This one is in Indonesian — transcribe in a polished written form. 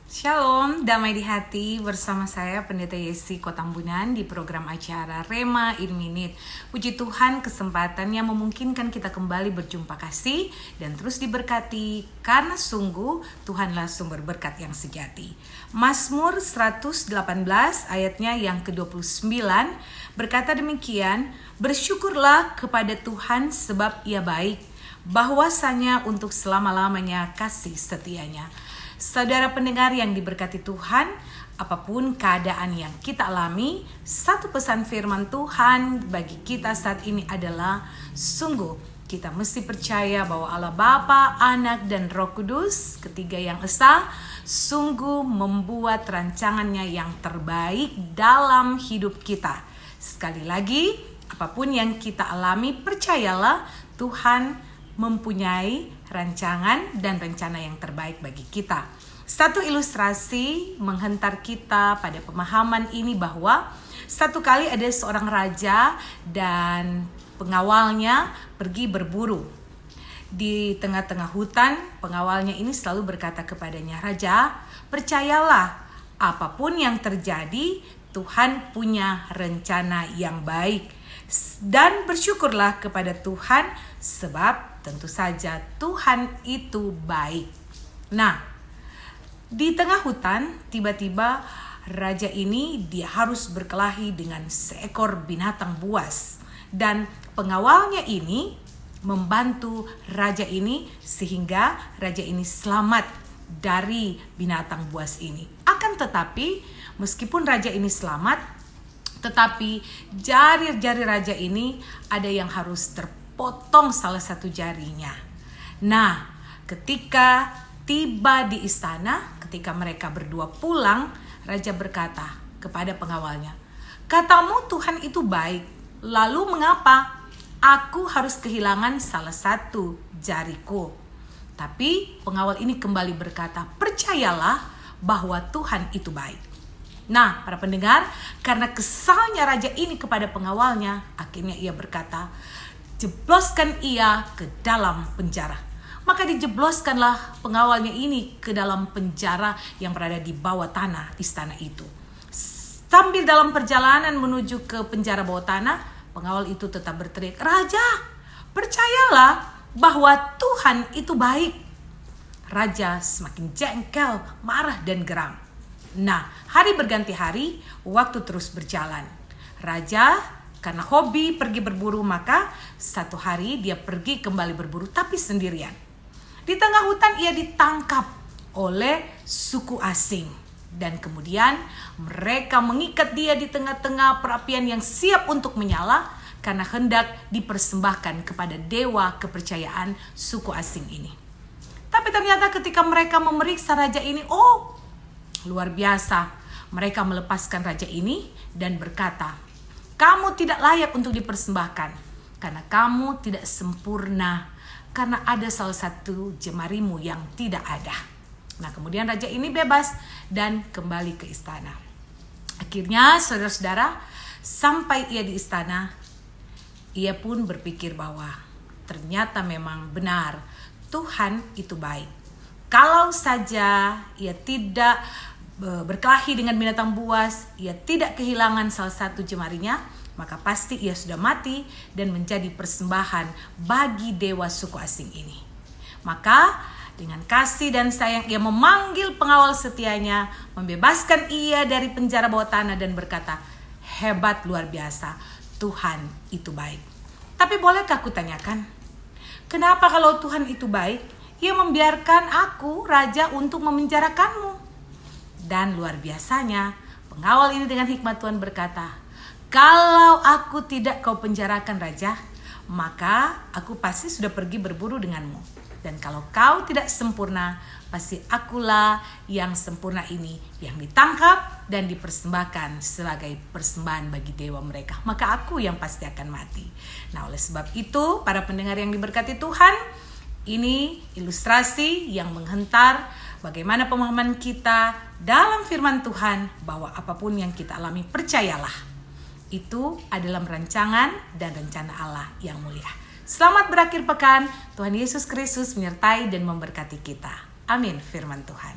Shalom, damai di hati bersama saya Pendeta Yesi Kotambunan di program acara Rema in Minute. Puji Tuhan kesempatannya memungkinkan kita kembali berjumpa kasih dan terus diberkati karena sungguh Tuhanlah sumber berkat yang sejati. Mazmur 118 ayatnya yang ke-29 berkata demikian, bersyukurlah kepada Tuhan sebab Ia baik, bahwasanya untuk selama-lamanya kasih setianya. Saudara pendengar yang diberkati Tuhan, apapun keadaan yang kita alami, satu pesan firman Tuhan bagi kita saat ini adalah sungguh kita mesti percaya bahwa Allah Bapa, Anak, dan Roh Kudus, ketiga yang esa, sungguh membuat rancangannya yang terbaik dalam hidup kita. Sekali lagi, apapun yang kita alami, percayalah Tuhan mempunyai rancangan dan rencana yang terbaik bagi kita. Satu ilustrasi menghentar kita pada pemahaman ini bahwa satu kali ada seorang raja dan pengawalnya pergi berburu. Di tengah-tengah hutan, pengawalnya ini selalu berkata kepadanya, "Raja, percayalah, apapun yang terjadi, Tuhan punya rencana yang baik. Dan bersyukurlah kepada Tuhan sebab tentu saja Tuhan itu baik." Nah, di tengah hutan tiba-tiba raja ini dia harus berkelahi dengan seekor binatang buas. Dan pengawalnya ini membantu raja ini sehingga raja ini selamat dari binatang buas ini. Akan tetapi meskipun raja ini selamat, tetapi jari-jari raja ini ada yang harus terpotong salah satu jarinya. Nah, ketika tiba di istana, ketika mereka berdua pulang, raja berkata kepada pengawalnya, "Katamu Tuhan itu baik, lalu mengapa aku harus kehilangan salah satu jariku?" Tapi pengawal ini kembali berkata, "Percayalah bahwa Tuhan itu baik." Nah, para pendengar, karena kesalnya raja ini kepada pengawalnya, akhirnya ia berkata, "Jebloskan ia ke dalam penjara." Maka dijebloskanlah pengawalnya ini ke dalam penjara yang berada di bawah tanah istana itu. Sambil dalam perjalanan menuju ke penjara bawah tanah, pengawal itu tetap berteriak, "Raja, percayalah bahwa Tuhan itu baik." Raja semakin jengkel, marah dan geram. Nah, hari berganti hari, waktu terus berjalan. Raja karena hobi pergi berburu, maka satu hari dia pergi kembali berburu tapi sendirian. Di tengah hutan ia ditangkap oleh suku asing. Dan kemudian mereka mengikat dia di tengah-tengah perapian yang siap untuk menyala karena hendak dipersembahkan kepada dewa kepercayaan suku asing ini. Tapi ternyata ketika mereka memeriksa raja ini, luar biasa. Mereka melepaskan raja ini dan berkata, "Kamu tidak layak untuk dipersembahkan karena kamu tidak sempurna, karena ada salah satu jemarimu yang tidak ada." Nah, kemudian raja ini bebas dan kembali ke istana. Akhirnya saudara-saudara, sampai ia di istana, ia pun berpikir bahwa ternyata memang benar Tuhan itu baik. Kalau saja ia tidak berkelahi dengan binatang buas, ia tidak kehilangan salah satu jemarinya, maka pasti ia sudah mati dan menjadi persembahan bagi dewa suku asing ini. Maka dengan kasih dan sayang ia memanggil pengawal setianya, membebaskan ia dari penjara bawah tanah dan berkata, "Hebat, luar biasa, Tuhan itu baik." Tapi bolehkah aku tanyakan, kenapa kalau Tuhan itu baik, ia membiarkan aku, raja, untuk memenjarakanmu? Dan luar biasanya, pengawal ini dengan hikmat Tuhan berkata, "Kalau aku tidak kau penjarakan raja, maka aku pasti sudah pergi berburu denganmu. Dan kalau kau tidak sempurna, pasti akulah yang sempurna ini, yang ditangkap dan dipersembahkan sebagai persembahan bagi dewa mereka. Maka aku yang pasti akan mati." Nah, oleh sebab itu, para pendengar yang diberkati Tuhan, ini ilustrasi yang menghentar bagaimana pemahaman kita dalam firman Tuhan bahwa apapun yang kita alami, percayalah, itu adalah rancangan dan rencana Allah yang mulia. Selamat berakhir pekan. Tuhan Yesus Kristus menyertai dan memberkati kita. Amin. Firman Tuhan.